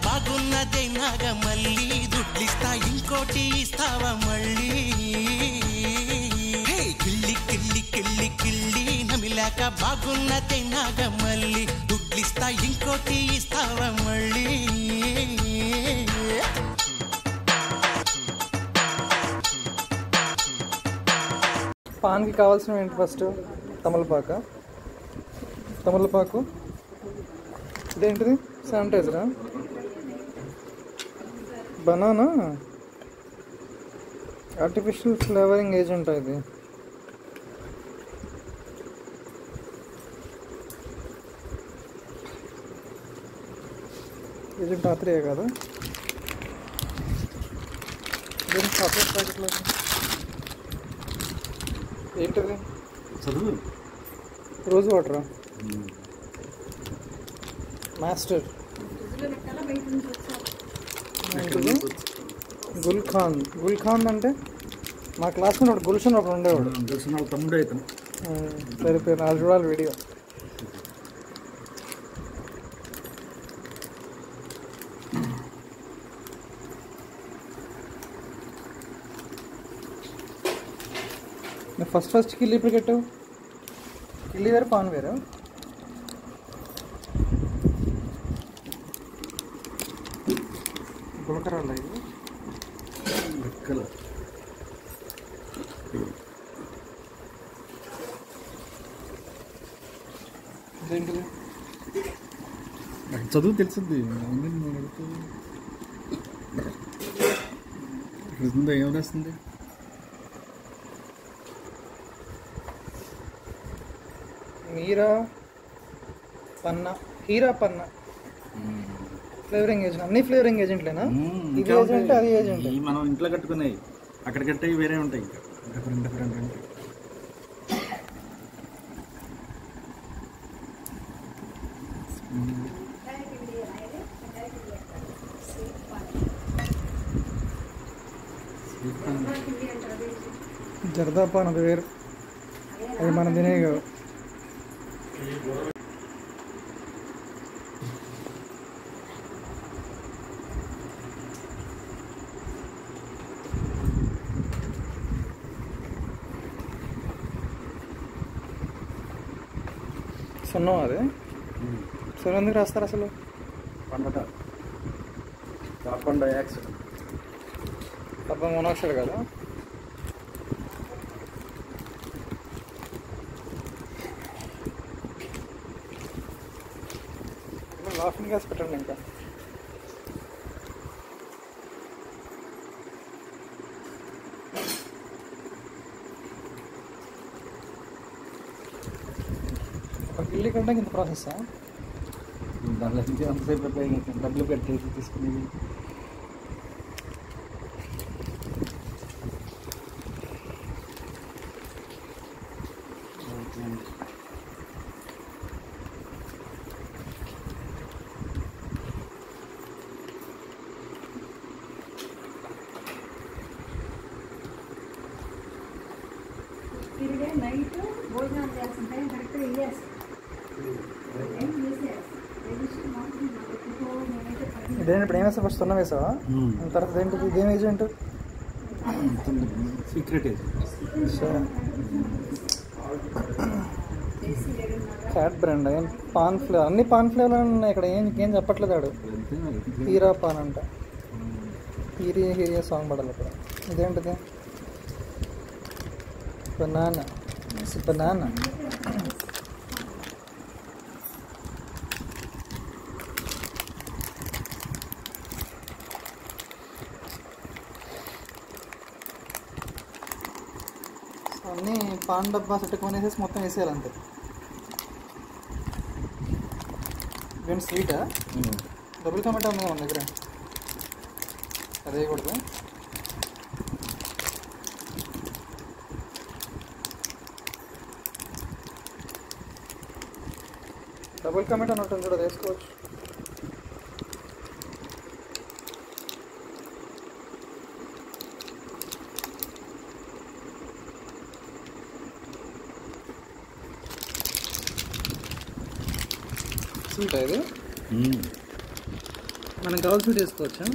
బాగున్నదే నాగమల్లి దుడ్లిస్తా ఇంకోటి ఇస్తావా మళ్ళీ కిళ్ళి కిళ్ళి కిళ్ళి కిళ్ళి నమిలాక బాగున్నదే నాగమల్లి దుడ్లిస్తా ఇంకోటి ఇస్తావా మళ్ళీ పాన్కి కావాల్సినవి ఏంటి? ఫస్ట్ తమలపాకు ఇదేంటిది? శానిటైజరా? బనానా ఆర్టిఫిషియల్ ఫ్లేవరింగ్ ఏజెంట్ ఇది. ఏజెంట్ ఆత్రేయ కదా? ఇదేంటి చాక్లెట్ ప్యాకెట్లో? ఏంటిది? చదువు. రోజ్ వాటరా? మాస్టర్. గుల్ఖాన్ అంటే మా క్లాస్లో ఒకటి గుల్షన్ ఒకడు ఉండేవాడు. తమ్ముడు అయితే పేరు నాకు చూడాలి వీడియో. ఫస్ట్ కిల్లి ఇప్పుడు కట్టావు. కిల్లి వేరు పాన్ వేరు. గులకరాలు ఇది లెక్కలు. ఇదేంటిది? నాకు చదువు తెలిసింది. ఉందా? ఏం రాస్తుంది? హీరా పన్నా ఫ్లేవరింగ్ ఏజెంట్. అన్ని ఫ్లేవరింగ్ ఏజెంట్లేనా? ఇది ఏజెంట్ అది ఏజెంట్. మనం ఇంట్లో కట్టుకున్నాయి, అక్కడ కట్టేవి వేరే ఉంటాయి. ఇంకా డిఫరెంట్ ఉంటాయి. జర్దాపాన్ అది వేరు. అవి మనం తినేవి కావు. సున్నం అది. సున్నం ఎందుకు రాస్తారు అసలు? కార్బన్ డైఆక్సైడ్, కార్బన్ మోనాక్సైడ్ కదా? లాఫింగ్ గ్యాస్ పెట్టండి. ఇంకా ఒక కిల్లి కంటే ఇంత ప్రాసెస్సా? దాంట్లో అంతసేపు డబ్బులు కట్టేసి తీసుకునేవి. నైట్ భోజనాలు చేస్తుంటే కరెక్ట్గా ఇయ్యేసి ఇదేంటి? ఇప్పుడు ఏం వేసా? ఫస్ట్ సున్నం వేసావా? తర్వాత ఏంటిది? ఇదేం agent? Secret agent. Fat brand. ఏం పాన్ ఫ్లేవర్? అన్ని పాన్ ఫ్లేవర్లు ఉన్నాయి ఇక్కడ. ఏం చెప్పట్లేదు ఆడు. హీరా పాన్ అంట. హీరియా సాంగ్ పడాలి ఇక్కడ. ఇదేంటిది? బనానా. అన్నీ పాన్ డబ్బా పెట్టుకొనేసేసి మొత్తం వేసేయాలి అంతే. ఇదేంటి? స్వీటా? డబుల్ టమాటా ఉంది మన దగ్గర. అదే కూడదు. డబుల్ టమాటా ఉంటుంది కూడా వేసుకోవచ్చు. స్వీట్ ఇది. మనకు కావాల్సి వేసుకోవచ్చా?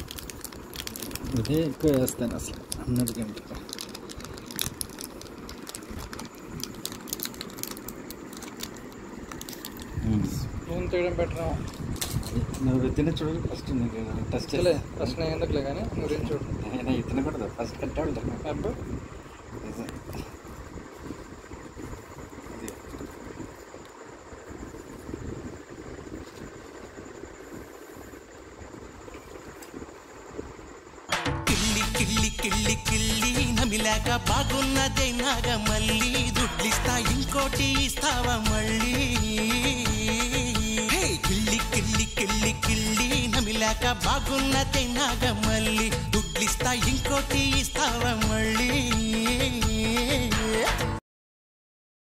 ఇదే ఎక్కువ వేస్తాను అసలు అన్నదికంటే. స్పూన్ తీయడం బెటర్. నువ్వు తిన చూడు ఫస్ట్, నీకు టెస్ట్ చేయలే. ఫస్ట్ నేను ఎందుకులే కానీ నువ్వు తిని చూడు. నేను తినకూడదు ఫస్ట్ కట్టాడు. అబ్బా కిళ్ళి కిళ్ళి కిళ్ళి నమిలాక బాగున్నదే నాగమల్లి దుడ్లిస్తా ఇంకోటి ఇస్తావా మళ్ళీ. కిళ్ళి కిళ్ళి కిళ్ళి కిళ్ళి నమిలాక బాగున్నదే నాగమల్లి దుడ్లిస్తా ఇంకోటి ఇస్తావా మళ్ళీ.